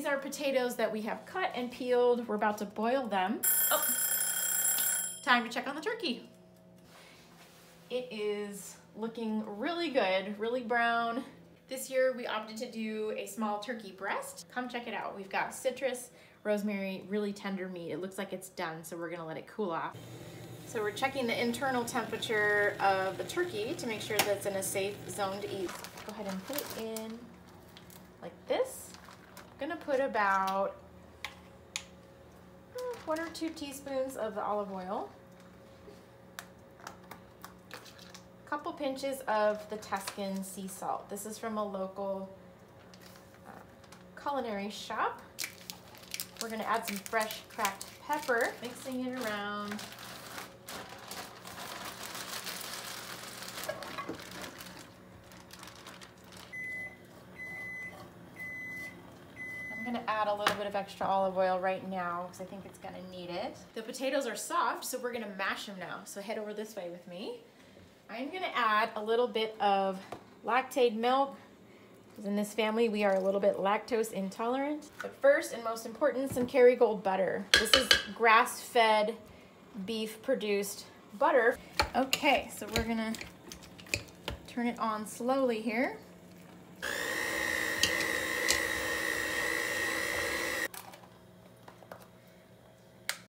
are potatoes that we have cut and peeled. We're about to boil them. Oh, time to check on the turkey. It is looking really good, really brown. This year we opted to do a small turkey breast. Come check it out. We've got citrus, rosemary, really tender meat. It looks like it's done, so we're gonna let it cool off. So we're checking the internal temperature of the turkey to make sure that it's in a safe zone to eat. Go ahead and put it in like this. I'm gonna put about 1 or 2 teaspoons of the olive oil. Couple pinches of the Tuscan sea salt. This is from a local culinary shop. We're gonna add some fresh cracked pepper, mixing it around. I'm gonna add a little bit of extra olive oil right now because I think it's gonna need it. The potatoes are soft, so we're gonna mash them now. So head over this way with me. I'm gonna add a little bit of Lactaid milk, because in this family we are a little bit lactose intolerant. But first and most important, some Kerrygold butter. This is grass-fed, beef-produced butter. Okay, so we're gonna turn it on slowly here.